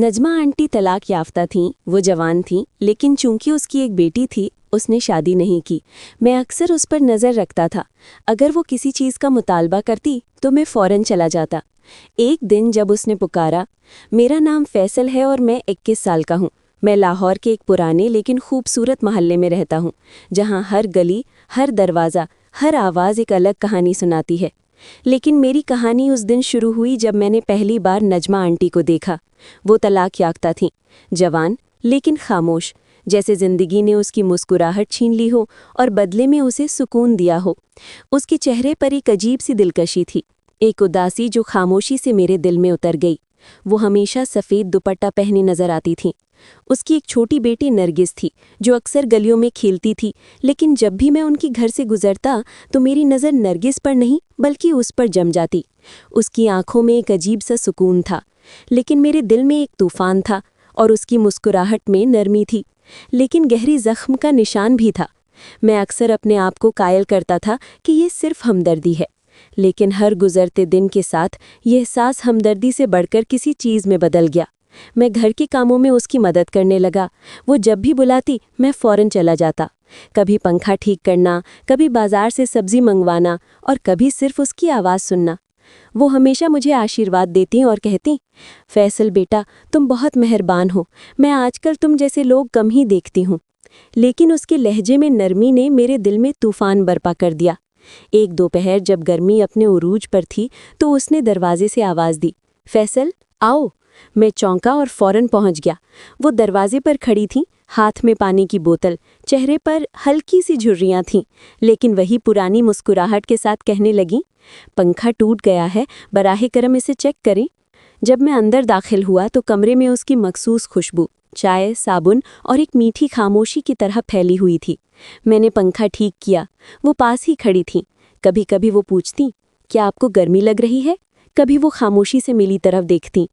Najma aunty तलाक याफ्ता थीं, वो जवान थीं, लेकिन चूंकि उसकी एक बेटी थी, उसने शादी नहीं की। मैं अक्सर उस पर नज़र रखता था। अगर वो किसी चीज़ का मुतालबा करती तो मैं फ़ौरन चला जाता। एक दिन जब उसने पुकारा, मेरा नाम फैसल है और मैं 21 साल का हूँ। मैं लाहौर के एक पुराने लेकिन खूबसूरत महल्ले में रहता हूँ, जहाँ हर गली, हर दरवाज़ा, हर आवाज़ एक अलग कहानी सुनाती है। लेकिन मेरी कहानी उस दिन शुरू हुई जब मैंने पहली बार नजमा आंटी को देखा। वो तलाक याफ्ता थीं, जवान लेकिन खामोश, जैसे ज़िंदगी ने उसकी मुस्कुराहट छीन ली हो और बदले में उसे सुकून दिया हो। उसके चेहरे पर एक अजीब सी दिलकशी थी, एक उदासी जो खामोशी से मेरे दिल में उतर गई। वो हमेशा सफ़ेद दुपट्टा पहने नजर आती थीं। उसकी एक छोटी बेटी नरगिस थी, जो अक्सर गलियों में खेलती थी, लेकिन जब भी मैं उनकी घर से गुजरता तो मेरी नज़र नरगिस पर नहीं बल्कि उस पर जम जाती। उसकी आंखों में एक अजीब सा सुकून था, लेकिन मेरे दिल में एक तूफान था, और उसकी मुस्कुराहट में नरमी थी, लेकिन गहरी जख्म का निशान भी था। मैं अक्सर अपने आप को कायल करता था कि ये सिर्फ हमदर्दी है, लेकिन हर गुजरते दिन के साथ ये एहसास हमदर्दी से बढ़कर किसी चीज़ में बदल गया। मैं घर के कामों में उसकी मदद करने लगा। वो जब भी बुलाती मैं फ़ौरन चला जाता। कभी पंखा ठीक करना, कभी बाजार से सब्ज़ी मंगवाना, और कभी सिर्फ उसकी आवाज़ सुनना। वो हमेशा मुझे आशीर्वाद देती और कहती, फैसल बेटा, तुम बहुत मेहरबान हो। मैं आजकल तुम जैसे लोग कम ही देखती हूँ। लेकिन उसके लहजे में नरमी ने मेरे दिल में तूफ़ान बर्पा कर दिया। एक दोपहर जब गर्मी अपने उरूज पर थी तो उसने दरवाजे से आवाज़ दी, फैसल आओ। मैं चौंका और फ़ौरन पहुंच गया। वो दरवाजे पर खड़ी थीं, हाथ में पानी की बोतल, चेहरे पर हल्की सी झुर्रियाँ थीं, लेकिन वही पुरानी मुस्कुराहट के साथ कहने लगीं, पंखा टूट गया है, बराहे करम इसे चेक करें। जब मैं अंदर दाखिल हुआ तो कमरे में उसकी मखसूस खुशबू, चाय, साबुन और एक मीठी खामोशी की तरह फैली हुई थी। मैंने पंखा ठीक किया। वो पास ही खड़ी थीं। कभी कभी वो पूछती, क्या आपको गर्मी लग रही है? कभी वो खामोशी से मेरी तरफ देखती।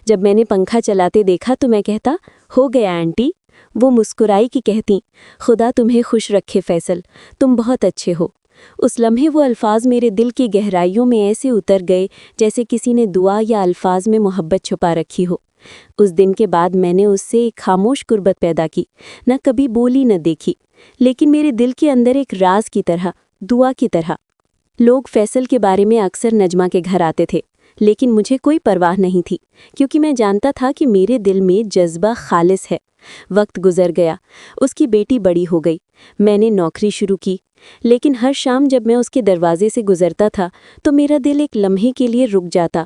जब मैंने पंखा चलाते देखा तो मैं कहता, हो गया आंटी। वो मुस्कुराई कि कहती, खुदा तुम्हें खुश रखे फैसल, तुम बहुत अच्छे हो। उस लम्हे वो अल्फाज मेरे दिल की गहराइयों में ऐसे उतर गए जैसे किसी ने दुआ या अल्फाज में मोहब्बत छुपा रखी हो। उस दिन के बाद मैंने उससे एक खामोश कुर्बत पैदा की। न कभी बोली न देखी, लेकिन मेरे दिल के अंदर एक राज की तरह, दुआ की तरह। लोग फैसल के बारे में अक्सर नजमा के घर आते थे, लेकिन मुझे कोई परवाह नहीं थी, क्योंकि मैं जानता था कि मेरे दिल में जज्बा खालिस है। वक्त गुजर गया, उसकी बेटी बड़ी हो गई, मैंने नौकरी शुरू की, लेकिन हर शाम जब मैं उसके दरवाजे से गुजरता था तो मेरा दिल एक लम्हे के लिए रुक जाता।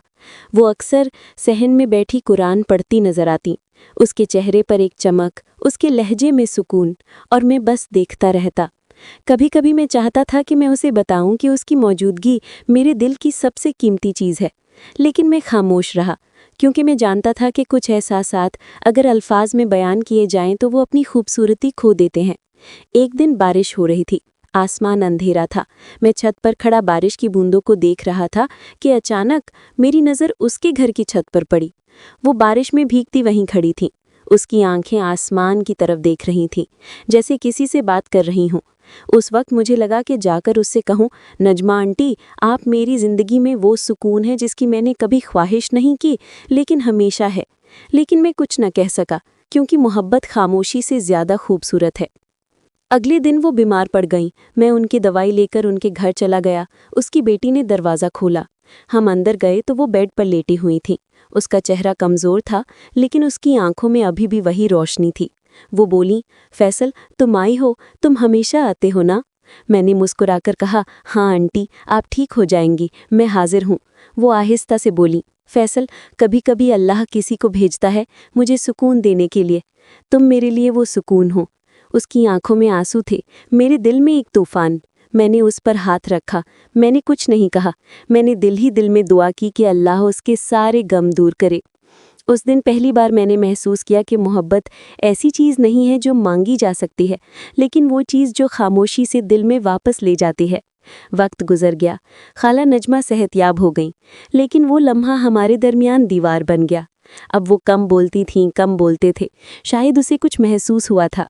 वो अक्सर सहन में बैठी कुरान पढ़ती नजर आती, उसके चेहरे पर एक चमक, उसके लहजे में सुकून, और मैं बस देखता रहता। कभी कभी मैं चाहता था कि मैं उसे बताऊं कि उसकी मौजूदगी मेरे दिल की सबसे कीमती चीज़ है, लेकिन मैं खामोश रहा, क्योंकि मैं जानता था कि कुछ एहसासात अगर अल्फाज में बयान किए जाएं तो वो अपनी खूबसूरती खो देते हैं। एक दिन बारिश हो रही थी, आसमान अंधेरा था। मैं छत पर खड़ा बारिश की बूंदों को देख रहा था कि अचानक मेरी नज़र उसके घर की छत पर पड़ी। वो बारिश में भीगती वहीं खड़ी थी, उसकी आंखें आसमान की तरफ देख रही थीं, जैसे किसी से बात कर रही हूँ। उस वक्त मुझे लगा कि जाकर उससे कहूँ, नजमा आंटी, आप मेरी ज़िंदगी में वो सुकून है जिसकी मैंने कभी ख्वाहिश नहीं की, लेकिन हमेशा है। लेकिन मैं कुछ न कह सका, क्योंकि मोहब्बत खामोशी से ज़्यादा खूबसूरत है। अगले दिन वो बीमार पड़ गईं। मैं उनकी दवाई लेकर उनके घर चला गया। उसकी बेटी ने दरवाज़ा खोला। हम अंदर गए तो वो बेड पर लेटी हुई थी। उसका चेहरा कमज़ोर था, लेकिन उसकी आंखों में अभी भी वही रोशनी थी। वो बोली, फैसल, तुम आई हो, तुम हमेशा आते हो ना? मैंने मुस्कुराकर कहा, हाँ आंटी, आप ठीक हो जाएंगी, मैं हाजिर हूँ। वो आहिस्ता से बोली, फैसल, कभी कभी अल्लाह किसी को भेजता है मुझे सुकून देने के लिए। तुम मेरे लिए वो सुकून हो। उसकी आंखों में आंसू थे, मेरे दिल में एक तूफान। मैंने उस पर हाथ रखा। मैंने कुछ नहीं कहा, मैंने दिल ही दिल में दुआ की कि अल्लाह उसके सारे गम दूर करे। उस दिन पहली बार मैंने महसूस किया कि मोहब्बत ऐसी चीज़ नहीं है जो मांगी जा सकती है, लेकिन वो चीज़ जो खामोशी से दिल में वापस ले जाती है। वक्त गुजर गया, खाला नजमा सेहतयाब हो गई, लेकिन वो लम्हा हमारे दरमियान दीवार बन गया। अब वो कम बोलती थीं, कम बोलते थे, शायद उसे कुछ महसूस हुआ था।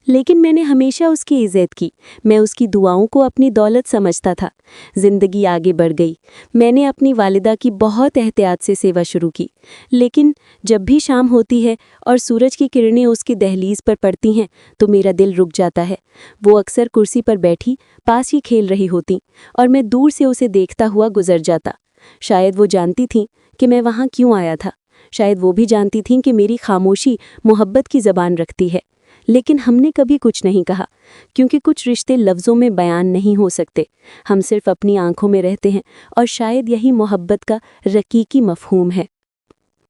लेकिन मैंने हमेशा उसकी इज़्ज़त की। मैं उसकी दुआओं को अपनी दौलत समझता था। ज़िंदगी आगे बढ़ गई। मैंने अपनी वालिदा की बहुत एहतियात से सेवा शुरू की। लेकिन जब भी शाम होती है और सूरज की किरणें उसकी दहलीज पर पड़ती हैं तो मेरा दिल रुक जाता है। वो अक्सर कुर्सी पर बैठी पास ही खेल रही होती और मैं दूर से उसे देखता हुआ गुजर जाता। शायद वो जानती थीं कि मैं वहाँ क्यों आया था। शायद वो भी जानती थीं कि मेरी खामोशी मोहब्बत की ज़बान रखती है। लेकिन हमने कभी कुछ नहीं कहा, क्योंकि कुछ रिश्ते लफ्ज़ों में बयान नहीं हो सकते। हम सिर्फ अपनी आंखों में रहते हैं और शायद यही मोहब्बत का रकीकी मफ़हूम है।